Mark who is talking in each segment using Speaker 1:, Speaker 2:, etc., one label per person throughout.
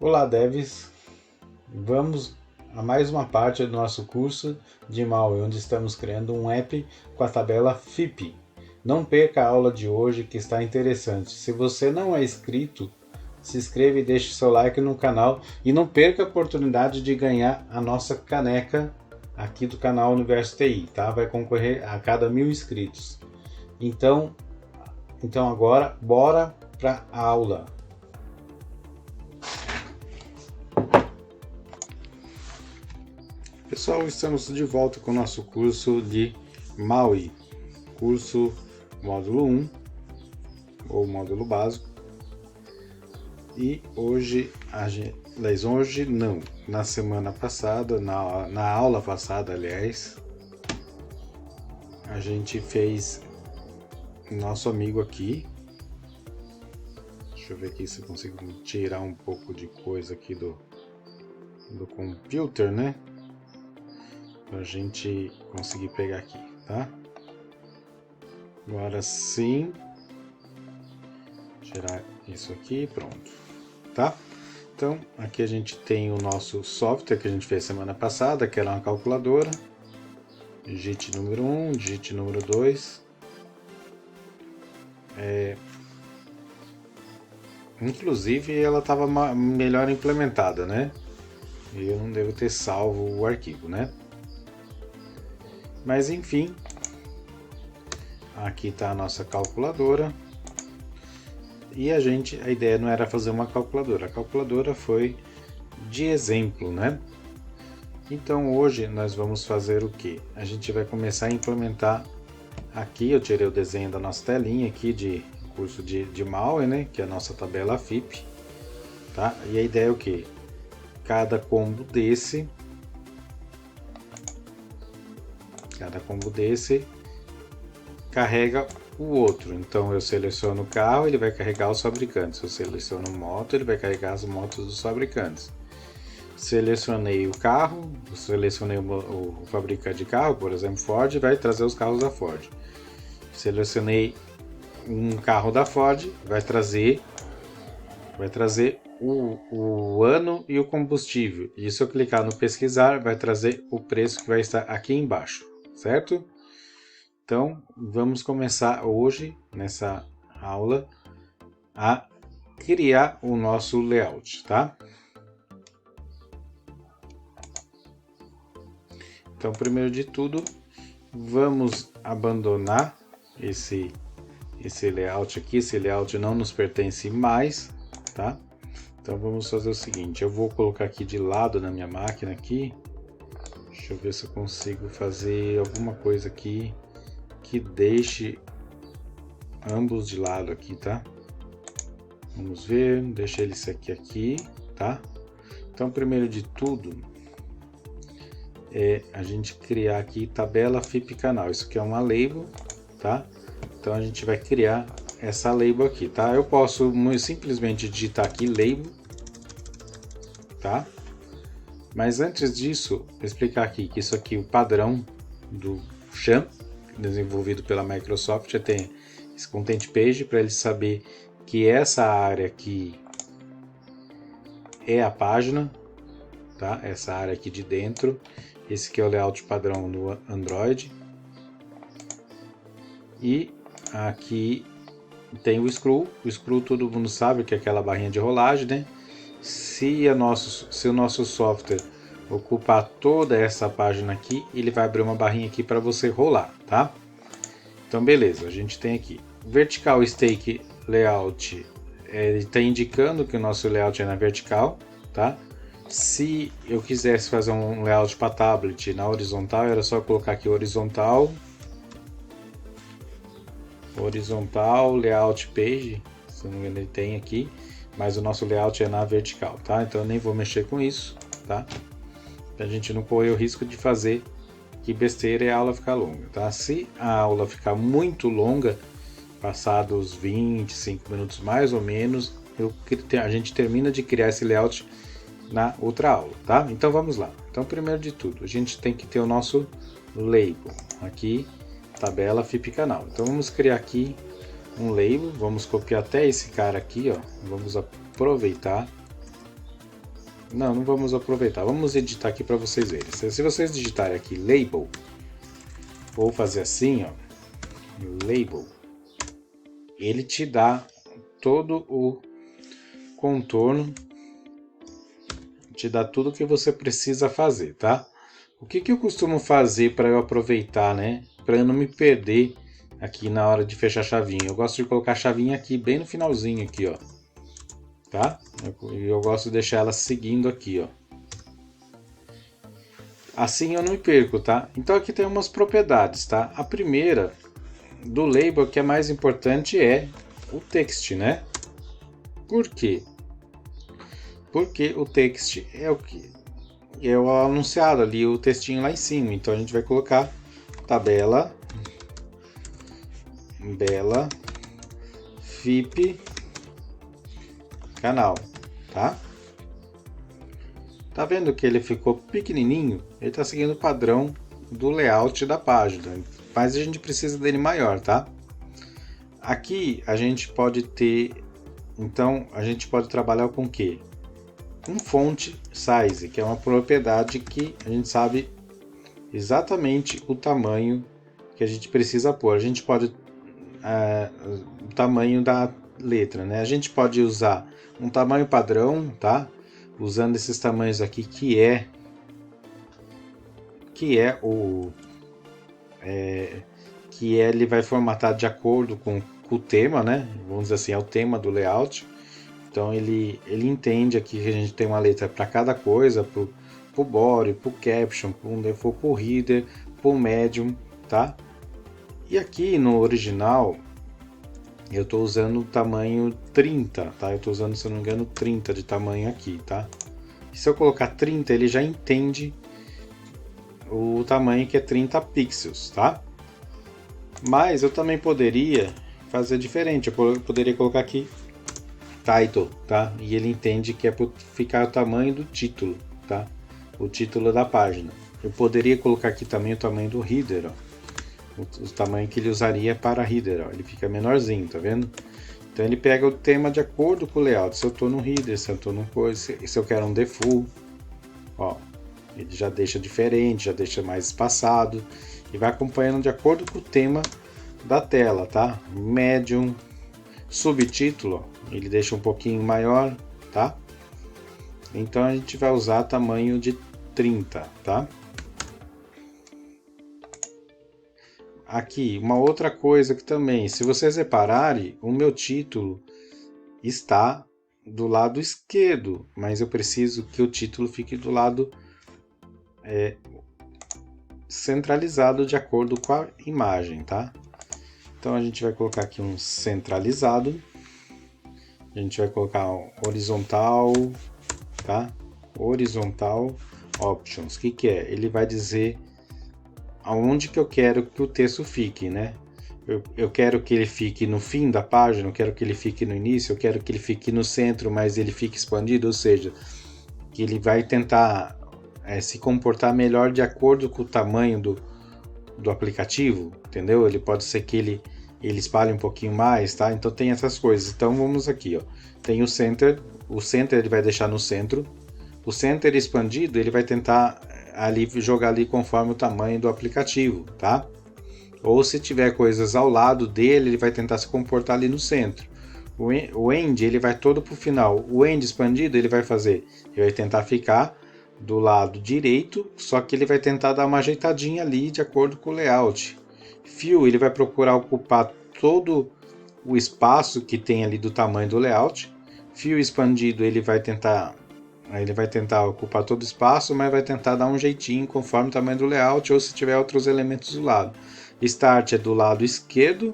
Speaker 1: Olá, devs! Vamos a mais uma parte do nosso curso de MAUI, onde estamos criando um app com a tabela FIP. Não perca a aula de hoje, que está interessante. Se você não é inscrito, se inscreva e deixe seu like no canal e não perca a oportunidade de ganhar a nossa caneca aqui do canal Universo TI, tá? Vai concorrer a cada 1000 inscritos. Então agora, bora para a aula. Pessoal, estamos de volta com o nosso curso de MAUI, curso módulo 1, ou módulo básico. E hoje, na semana passada, na aula passada, aliás, a gente fez nosso amigo aqui. Deixa eu ver aqui se eu consigo tirar um pouco de coisa aqui do computer, né? Pra gente conseguir pegar aqui, tá? Agora sim, tirar isso aqui, pronto, tá? Então aqui a gente tem o nosso software que a gente fez semana passada, que era uma calculadora. Digite número 1, digite número 2. Inclusive ela estava melhor implementada, né? E eu não devo ter salvo o arquivo, né? Mas enfim, aqui está a nossa calculadora. E a ideia não era fazer uma calculadora, a calculadora foi de exemplo, né? Então hoje nós vamos fazer o que? A gente vai começar a implementar aqui, eu tirei o desenho da nossa telinha aqui de curso de MAUI, né? Que é a nossa tabela FIP, tá? E a ideia é o que? Cada combo desse carrega o outro. Então eu seleciono o carro, ele vai carregar os fabricantes. Eu seleciono moto, ele vai carregar as motos dos fabricantes. Selecionei o carro, selecionei o fabricante de carro, por exemplo Ford, vai trazer os carros da Ford. Selecionei um carro da Ford, vai trazer o ano e o combustível. E se eu clicar no pesquisar, vai trazer o preço que vai estar aqui embaixo, certo? Então, vamos começar hoje, nessa aula, a criar o nosso layout, tá? Então, primeiro de tudo, vamos abandonar esse layout aqui. Esse layout não nos pertence mais, tá? Então, vamos fazer o seguinte, eu vou colocar aqui de lado na minha máquina aqui. Deixa eu ver se eu consigo fazer alguma coisa aqui que deixe ambos de lado aqui, tá? Vamos ver, deixa ele aqui, tá? Então, primeiro de tudo, é a gente criar aqui tabela FIP canal. Isso aqui é uma label, tá? Então, a gente vai criar essa label aqui, tá? Eu posso simplesmente digitar aqui label, tá? Mas antes disso, vou explicar aqui que isso aqui, o padrão do Xan, desenvolvido pela Microsoft, já tem esse content page para ele saber que essa área aqui é a página, tá? Essa área aqui de dentro. Esse aqui é o layout padrão no Android. E aqui tem o scroll. O scroll todo mundo sabe que é aquela barrinha de rolagem, né? Se o nosso software ocupar toda essa página aqui, ele vai abrir uma barrinha aqui para você rolar, tá? Então beleza, a gente tem aqui vertical stake layout, ele está indicando que o nosso layout é na vertical, tá? Se eu quisesse fazer um layout para tablet na horizontal, era só colocar aqui horizontal layout page, se não me engano ele tem aqui, mas o nosso layout é na vertical, tá? Então eu nem vou mexer com isso, tá? Pra gente não correr o risco de fazer que besteira e a aula ficar longa, tá? Se a aula ficar muito longa, passados 25 minutos mais ou menos, a gente termina de criar esse layout na outra aula, tá? Então vamos lá. Então, primeiro de tudo, a gente tem que ter o nosso label aqui, tabela FIP canal. Então vamos criar aqui um label, vamos copiar até esse cara aqui, ó. Vamos aproveitar Não vamos aproveitar. Vamos editar aqui para vocês verem. Se vocês digitarem aqui label, vou fazer assim, ó, label, ele te dá todo o contorno, te dá tudo que você precisa fazer, tá? O que eu costumo fazer para eu aproveitar, né? Para eu não me perder aqui na hora de fechar a chavinha. Eu gosto de colocar a chavinha aqui bem no finalzinho aqui, ó. Tá? Eu gosto de deixar ela seguindo aqui, ó. Assim eu não me perco, tá? Então aqui tem umas propriedades, tá? A primeira do label que é mais importante é o text, né? Por quê? Porque o text é o que é o anunciado ali, o textinho lá em cima. Então a gente vai colocar tabela bela FIP canal, tá? Tá vendo que ele ficou pequenininho? Ele tá seguindo o padrão do layout da página, mas a gente precisa dele maior, tá? Aqui a gente pode ter, então a gente pode trabalhar com o quê? Com font size, que é uma propriedade que a gente sabe exatamente o tamanho que a gente precisa pôr. A gente pode o tamanho da letra, né? A gente pode usar um tamanho padrão, tá? Usando esses tamanhos aqui que ele vai formatar de acordo com o tema, né? Vamos dizer assim, é o tema do layout. Então ele entende aqui que a gente tem uma letra para cada coisa, pro body, pro caption, pro default, pro header, pro medium, tá? E aqui no original eu estou usando o tamanho 30, tá? Eu estou usando, se eu não me engano, 30 de tamanho aqui, tá? E se eu colocar 30, ele já entende o tamanho que é 30 pixels, tá? Mas eu também poderia fazer diferente. Eu poderia colocar aqui title, tá? E ele entende que é para ficar o tamanho do título, tá? O título da página. Eu poderia colocar aqui também o tamanho do header, ó. O tamanho que ele usaria para header, ó. Ele fica menorzinho, tá vendo? Então ele pega o tema de acordo com o layout. Se eu estou no header, se eu estou no coisa, se eu quero um default, ó, ele já deixa diferente, já deixa mais espaçado e vai acompanhando de acordo com o tema da tela, tá? Medium, subtítulo, ó, ele deixa um pouquinho maior, tá? Então a gente vai usar tamanho de 30, tá? Aqui, uma outra coisa que também, se vocês repararem, o meu título está do lado esquerdo, mas eu preciso que o título fique do lado centralizado de acordo com a imagem, tá? Então a gente vai colocar aqui um centralizado, a gente vai colocar horizontal, tá? Horizontal options, o que é? Ele vai dizer aonde que eu quero que o texto fique, né? Eu quero que ele fique no fim da página, eu quero que ele fique no início, eu quero que ele fique no centro, mas ele fique expandido, ou seja, que ele vai tentar se comportar melhor de acordo com o tamanho do aplicativo, entendeu? Ele pode ser que ele espalhe um pouquinho mais, tá? Então tem essas coisas. Então vamos aqui, ó. Tem o center ele vai deixar no centro. O center expandido, ele vai tentar ali jogar ali conforme o tamanho do aplicativo, tá? Ou se tiver coisas ao lado dele, ele vai tentar se comportar ali no centro. O end, ele vai todo pro final. O end expandido, ele vai tentar ficar do lado direito, só que ele vai tentar dar uma ajeitadinha ali de acordo com o layout. Fill, ele vai procurar ocupar todo o espaço que tem ali do tamanho do layout. Fill expandido, ele vai tentar ocupar todo o espaço, mas vai tentar dar um jeitinho conforme o tamanho do layout ou se tiver outros elementos do lado. Start é do lado esquerdo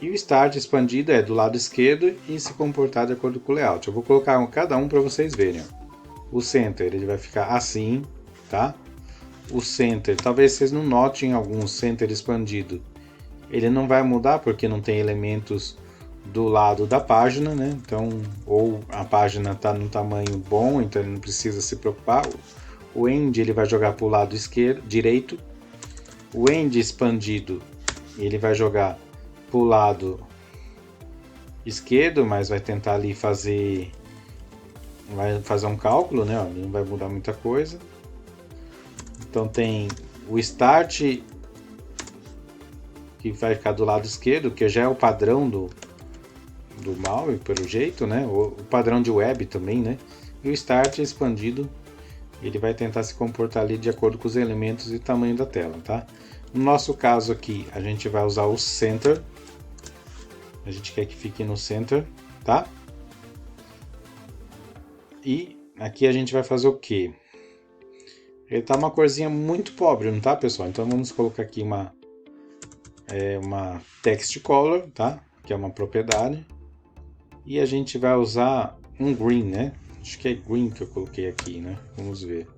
Speaker 1: e o Start expandido é do lado esquerdo e se comportar de acordo com o layout. Eu vou colocar cada um para vocês verem. O Center ele vai ficar assim, tá? O Center, talvez vocês não notem algum Center expandido. Ele não vai mudar porque não tem elementos do lado da página, né? Então, ou a página está no tamanho bom, então ele não precisa se preocupar. O End ele vai jogar para o lado direito. O End expandido ele vai jogar para o lado esquerdo, mas vai tentar ali fazer vai fazer um cálculo, né? Ó, não vai mudar muita coisa. Então tem o Start, que vai ficar do lado esquerdo, que já é o padrão do Maui, pelo jeito, né? O padrão de web também, né? E o Start expandido, ele vai tentar se comportar ali de acordo com os elementos e tamanho da tela, tá? No nosso caso aqui, a gente vai usar o Center. A gente quer que fique no Center, tá? E aqui a gente vai fazer o quê? Ele tá uma corzinha muito pobre, não tá, pessoal? Então vamos colocar aqui uma text color, tá? Que é uma propriedade. E a gente vai usar um green, né? Acho que é green que eu coloquei aqui, né? Vamos ver.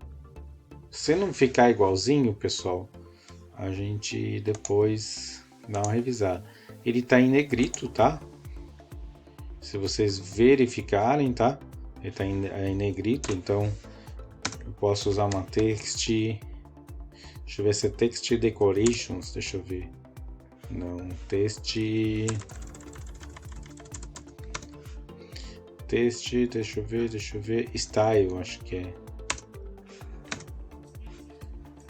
Speaker 1: Se não ficar igualzinho, pessoal, a gente depois dá uma revisada. Ele tá em negrito, tá? Se vocês verificarem, tá? Ele tá em negrito, então eu posso usar uma text. Deixa eu ver se é text decorations. Deixa eu ver. Não, text, deixa eu ver, style, acho que é.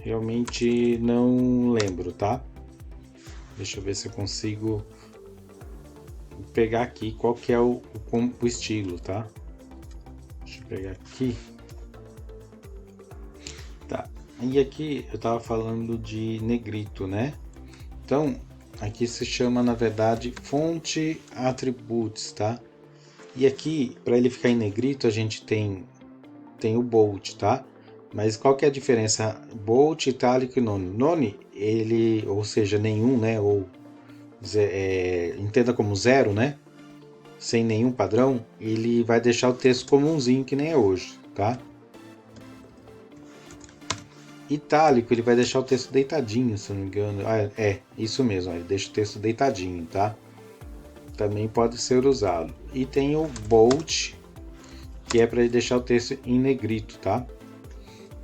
Speaker 1: Realmente não lembro, tá? Deixa eu ver se eu consigo pegar aqui qual que é o estilo, tá? Deixa eu pegar aqui. Tá, e aqui eu tava falando de negrito, né? Então, aqui se chama, na verdade, fonte attributes, tá? E aqui, para ele ficar em negrito, a gente tem o bold, tá? Mas qual que é a diferença? Bold, itálico e none. None, ele, ou seja, nenhum, né? Ou entenda como zero, né? Sem nenhum padrão, ele vai deixar o texto comumzinho, que nem é hoje, tá? Itálico, ele vai deixar o texto deitadinho, se não me engano. Isso mesmo, ele deixa o texto deitadinho, tá? Também pode ser usado. E tem o bold, que é para ele deixar o texto em negrito, tá?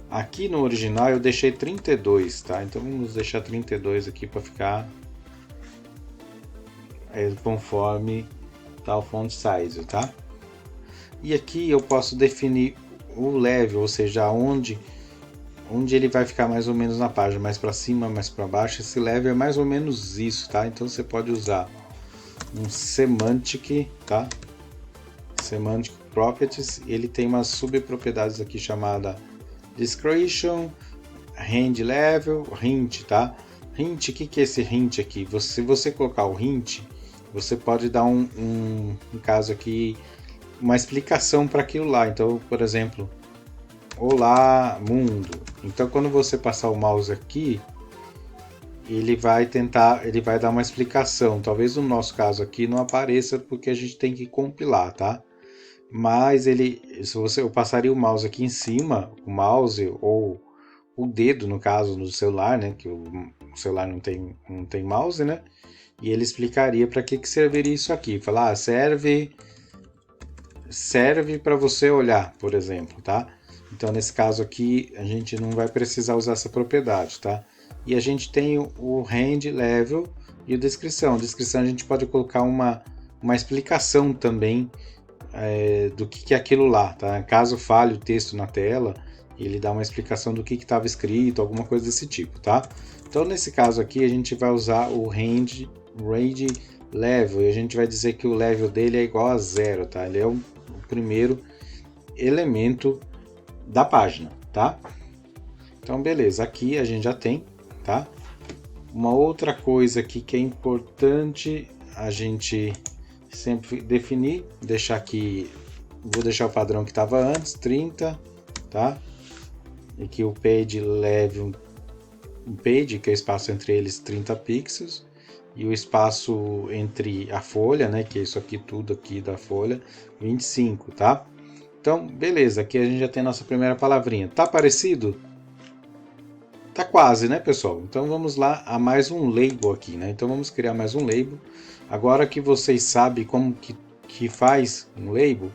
Speaker 1: Aqui no original eu deixei 32, tá? Então vamos deixar 32 aqui para ficar conforme tá o font size, tá? E aqui eu posso definir o level, ou seja, onde ele vai ficar mais ou menos na página, mais para cima, mais para baixo. Esse level é mais ou menos isso, tá? Então você pode usar um semantic, tá? Semantic properties, ele tem umas subpropriedades aqui chamada discretion, range level, hint, tá? Hint, o que é esse hint aqui? Se você colocar o hint, você pode dar um caso aqui, uma explicação para aquilo lá. Então, por exemplo, olá mundo. Então, quando você passar o mouse aqui, ele vai dar uma explicação. Talvez no nosso caso aqui não apareça porque a gente tem que compilar, tá? Mas eu passaria o mouse aqui em cima, o mouse ou o dedo, no caso do celular, né? Que o celular não tem mouse, né? E ele explicaria para que serviria isso aqui. Falar, serve para você olhar, por exemplo, tá? Então, nesse caso aqui, a gente não vai precisar usar essa propriedade, tá? E a gente tem o range, level e a descrição. A descrição a gente pode colocar uma explicação também do que é aquilo lá, tá? Caso falhe o texto na tela, ele dá uma explicação do que estava escrito, alguma coisa desse tipo, tá? Então, nesse caso aqui, a gente vai usar o range level e a gente vai dizer que o level dele é igual a 0, tá? Ele é o primeiro elemento da página, tá? Então, beleza, aqui a gente já tem, tá? Uma outra coisa aqui que é importante a gente sempre definir, vou deixar o padrão que estava antes, 30, tá? E que o page leve um page, que é o espaço entre eles, 30 pixels, e o espaço entre a folha, né, que é isso aqui, tudo aqui da folha, 25, tá? Então, beleza, aqui a gente já tem a nossa primeira palavrinha. Tá parecido? Tá quase, né, pessoal? Então vamos lá a mais um label aqui, né? Então vamos criar mais um label. Agora que vocês sabem como que faz um label,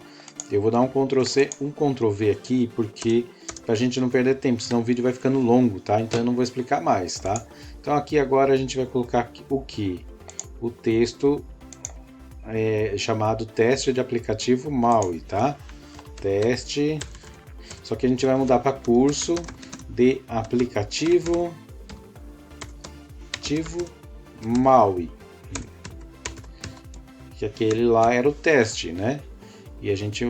Speaker 1: eu vou dar um Ctrl+C, um Ctrl+V aqui, porque pra gente não perder tempo, senão o vídeo vai ficando longo, tá? Então eu não vou explicar mais, tá? Então aqui agora a gente vai colocar o que? O texto chamado teste de aplicativo Maui, tá? teste, só que a gente vai mudar para curso de aplicativo MAUI, que aquele lá era o teste, né? E a gente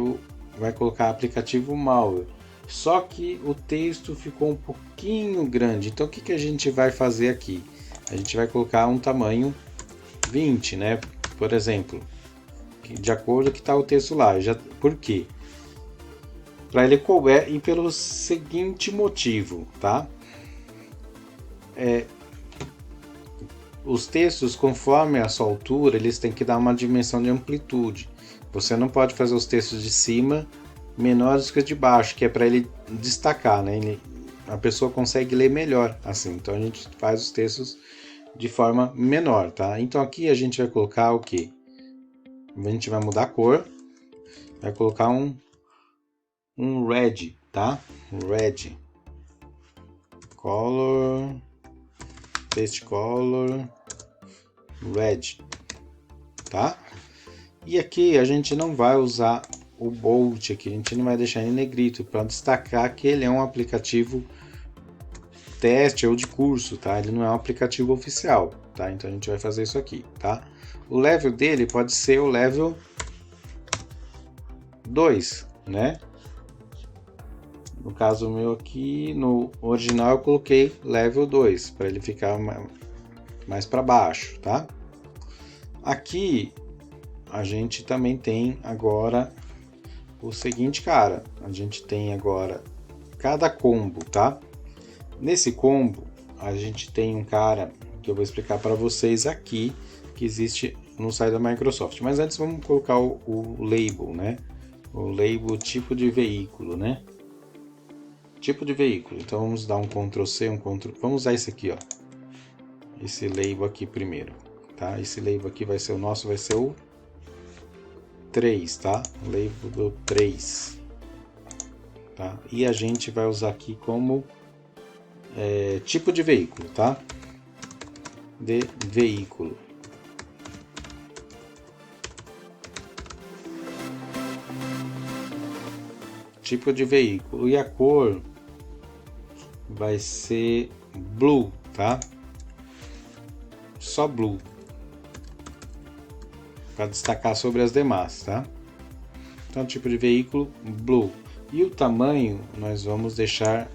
Speaker 1: vai colocar aplicativo MAUI. Só que o texto ficou um pouquinho grande, então o que a gente vai fazer aqui? A gente vai colocar um tamanho 20, né? Por exemplo, de acordo com que está o texto lá. Por quê? Para ele couber e pelo seguinte motivo, tá? Os textos, conforme a sua altura, eles têm que dar uma dimensão de amplitude. Você não pode fazer os textos de cima menores que os de baixo, que é para ele destacar, né? A pessoa consegue ler melhor assim. Então a gente faz os textos de forma menor, tá? Então aqui a gente vai colocar o quê? A gente vai mudar a cor, vai colocar um red, tá? Red color, text color red, tá? E aqui a gente não vai usar o bold aqui, a gente não vai deixar em negrito para destacar que ele é um aplicativo teste ou de curso, tá? Ele não é um aplicativo oficial, tá? Então a gente vai fazer isso aqui, tá? O level dele pode ser o level 2, né? No caso meu aqui, no original eu coloquei level 2, para ele ficar mais para baixo, tá? Aqui a gente também tem agora o seguinte, cara, a gente tem agora cada combo, tá? Nesse combo a gente tem um cara que eu vou explicar para vocês aqui, que existe no site da Microsoft. Mas antes vamos colocar o label, né? O label tipo de veículo, né? Tipo de veículo. Então vamos dar um Ctrl C, vamos usar esse aqui, ó. Esse label aqui primeiro, tá? Esse label aqui vai ser o nosso, vai ser o 3, tá? Label do 3, tá? E a gente vai usar aqui como tipo de veículo, tá? De veículo. Tipo de veículo. E a cor vai ser blue, tá? Só blue. Para destacar sobre as demais, tá? Então, tipo de veículo blue. E o tamanho nós vamos deixar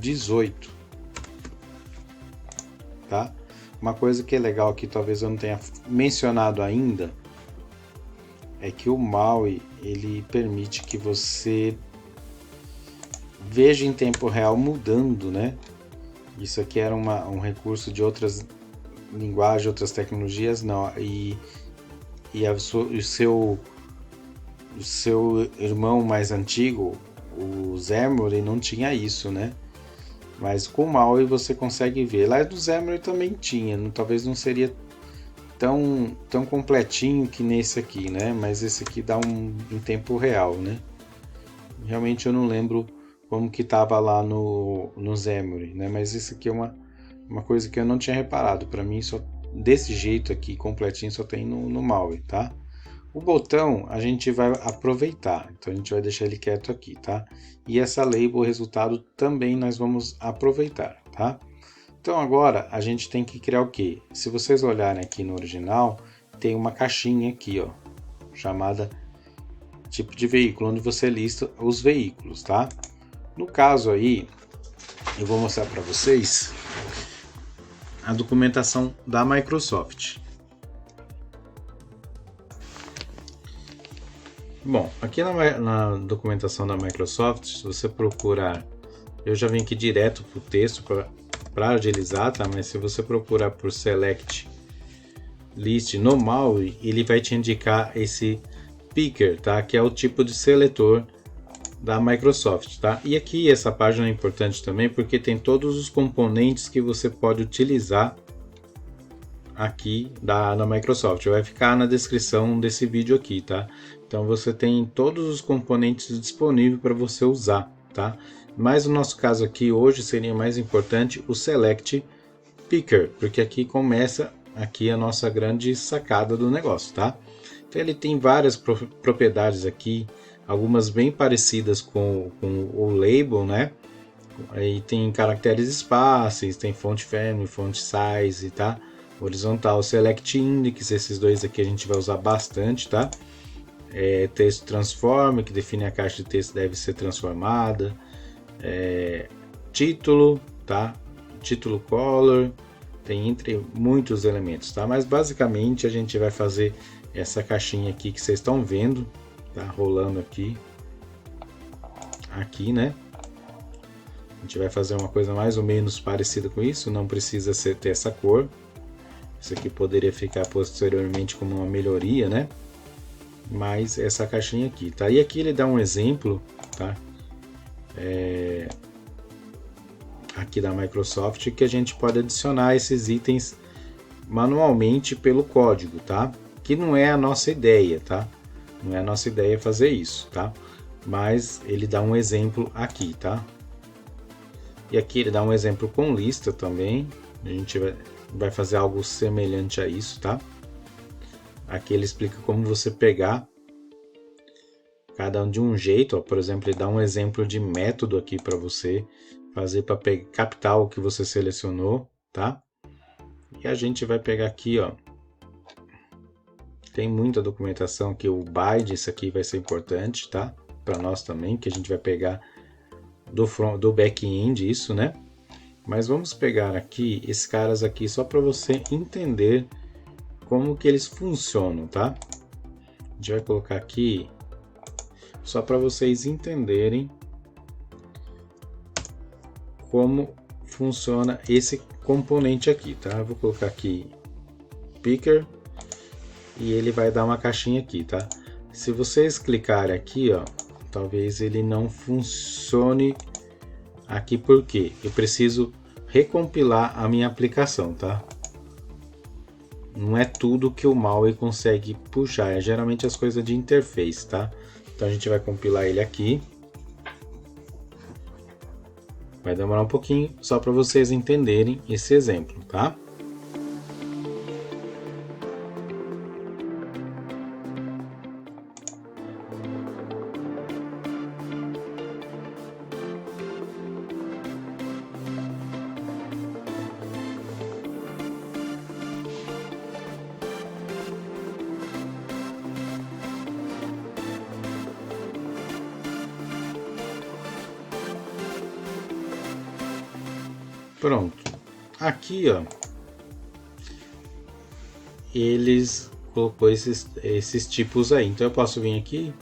Speaker 1: 18, tá? Uma coisa que é legal aqui, talvez eu não tenha mencionado ainda, é que o MAUI ele permite que você veja em tempo real mudando, né? Isso aqui era um recurso de outras linguagens, outras tecnologias, não. E o seu irmão mais antigo, o Xamarin, não tinha isso, né? Mas com o MAUI você consegue ver. Lá do Xamarin também tinha, talvez não seria tão completinho que nesse aqui, né? Mas esse aqui dá em tempo real, né? Realmente eu não lembro como que tava lá no Xamarin, né? Mas isso aqui é uma coisa que eu não tinha reparado. Para mim, só desse jeito aqui, completinho, só tem no MAUI, tá? O botão a gente vai aproveitar, então a gente vai deixar ele quieto aqui, tá? E essa label, resultado, também nós vamos aproveitar, tá? Então agora a gente tem que criar o quê? Se vocês olharem aqui no original, tem uma caixinha aqui, ó, chamada tipo de veículo, onde você lista os veículos, tá? No caso aí, eu vou mostrar para vocês a documentação da Microsoft. Bom, aqui na documentação da Microsoft, se você procurar, eu já vim aqui direto para o texto para agilizar, tá? Mas se você procurar por Select List no MAUI, ele vai te indicar esse picker, tá? Que é o tipo de seletor da Microsoft, tá? E aqui essa página é importante também porque tem todos os componentes que você pode utilizar aqui da Microsoft. Vai ficar na descrição desse vídeo aqui, tá? Então você tem todos os componentes disponíveis para você usar, tá? Mas no nosso caso aqui hoje seria mais importante o Select Picker, porque aqui começa aqui a nossa grande sacada do negócio, tá? Então ele tem várias propriedades aqui, algumas bem parecidas com o label, né? Aí tem caracteres espaços, tem font family, font size, tá? Horizontal, select index, esses dois aqui a gente vai usar bastante, tá? Texto transform, que define a caixa de texto deve ser transformada. Título, tá? Título color, tem entre muitos elementos, tá? Mas basicamente a gente vai fazer essa caixinha aqui que vocês estão vendo, tá? Rolando aqui, né? A gente vai fazer uma coisa mais ou menos parecida com isso, não precisa ter essa cor. Isso aqui poderia ficar posteriormente como uma melhoria, né? Mas essa caixinha aqui, tá? E aqui ele dá um exemplo, tá? Aqui da Microsoft, que a gente pode adicionar esses itens manualmente pelo código, tá? Que não é a nossa ideia, tá? Não é a nossa ideia fazer isso, tá? Mas ele dá um exemplo aqui, tá? E aqui ele dá um exemplo com lista também. A gente vai fazer algo semelhante a isso, tá? Aqui ele explica como você pegar cada um de um jeito, ó. Por exemplo, ele dá um exemplo de método aqui para você fazer para captar o que você selecionou, tá? E a gente vai pegar aqui, ó. Tem muita documentação aqui, o BIDE, isso aqui vai ser importante, tá? Para nós também, que a gente vai pegar do back-end isso, né? Mas vamos pegar aqui esses caras aqui só para você entender como que eles funcionam, tá? A gente vai colocar aqui só para vocês entenderem como funciona esse componente aqui, tá? Eu vou colocar aqui picker e ele vai dar uma caixinha aqui, tá? Se vocês clicarem aqui, ó, talvez ele não funcione aqui porque eu preciso recompilar a minha aplicação, tá? Não é tudo que o MAUI consegue puxar, é geralmente as coisas de interface, tá? Então a gente vai compilar ele aqui. Vai demorar um pouquinho, só para vocês entenderem esse exemplo, tá? Pronto. Aqui, ó, eles colocou esses tipos aí. Então eu posso vir aqui,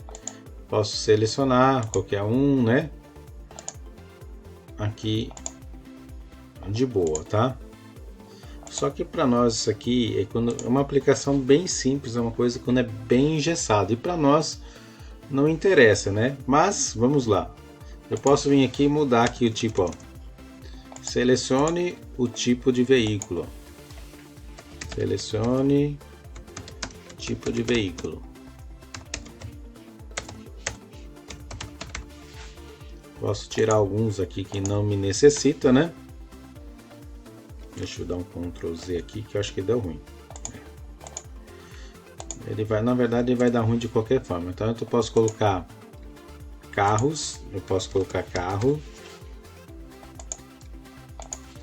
Speaker 1: posso selecionar qualquer um, né? Aqui de boa, tá? Só que para nós isso aqui é uma aplicação bem simples, é uma coisa quando é bem engessado e para nós não interessa, né? Mas vamos lá. Eu posso vir aqui e mudar aqui o tipo, ó. Selecione o tipo de veículo. Selecione tipo de veículo. Posso tirar alguns aqui que não me necessita, né? Deixa eu dar um Ctrl Z aqui que eu acho que deu ruim. Ele vai, na verdade, ele vai dar ruim de qualquer forma. Então eu posso colocar carros, eu posso colocar carro,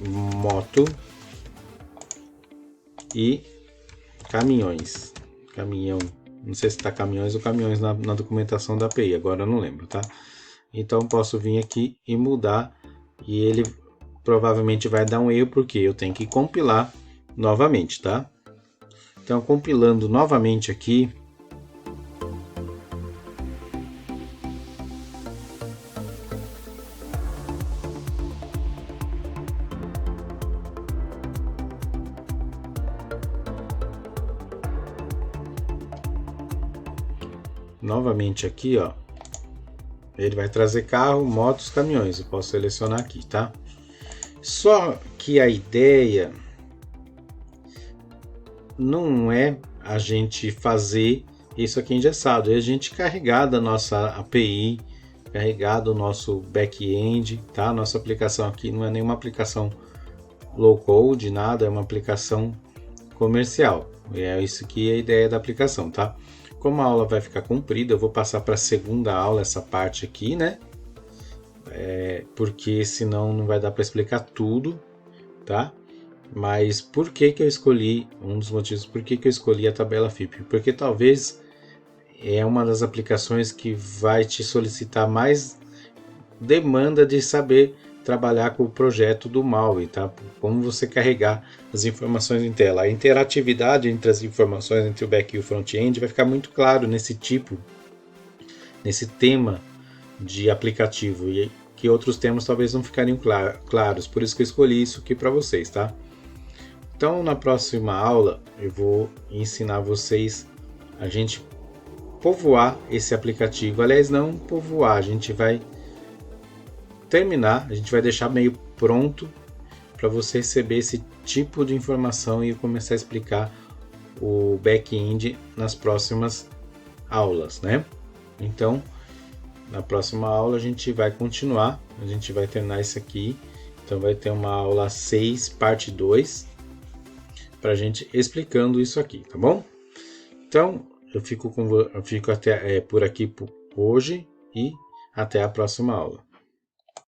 Speaker 1: moto e caminhões. Caminhão, não sei se está caminhões ou caminhões na documentação da API, agora eu não lembro, tá? Então posso vir aqui e mudar e ele provavelmente vai dar um erro porque eu tenho que compilar novamente, tá? Então compilando novamente aqui, ó, ele vai trazer carro, motos, caminhões. Eu posso selecionar aqui, tá? Só que a ideia não é a gente fazer isso aqui engessado, é a gente carregar da nossa API, carregar do nosso back-end, tá? Nossa aplicação aqui não é nenhuma aplicação low code, nada, é uma aplicação comercial. É isso que é a ideia da aplicação, tá? como a aula vai ficar comprida, eu vou passar para a segunda aula essa parte aqui, né? Porque senão não vai dar para explicar tudo, tá? Mas por que eu escolhi, um dos motivos por que eu escolhi a tabela FIP? Porque talvez é uma das aplicações que vai te solicitar mais demanda de saber trabalhar com o projeto do MAUI, tá? Como você carregar as informações em tela. A interatividade entre as informações entre o back e o front-end vai ficar muito claro nesse tema de aplicativo, e que outros temas talvez não ficariam claros. Por isso que eu escolhi isso aqui para vocês, tá? Então, na próxima aula, eu vou ensinar vocês a gente povoar esse aplicativo. Aliás, não povoar, a gente vai terminar, a gente vai deixar meio pronto para você receber esse tipo de informação e começar a explicar o back-end nas próximas aulas, né? Então, na próxima aula a gente vai continuar, a gente vai terminar isso aqui. Então vai ter uma aula 6, parte 2, para a gente explicando isso aqui, tá bom? Então, eu fico até por aqui hoje e até a próxima aula.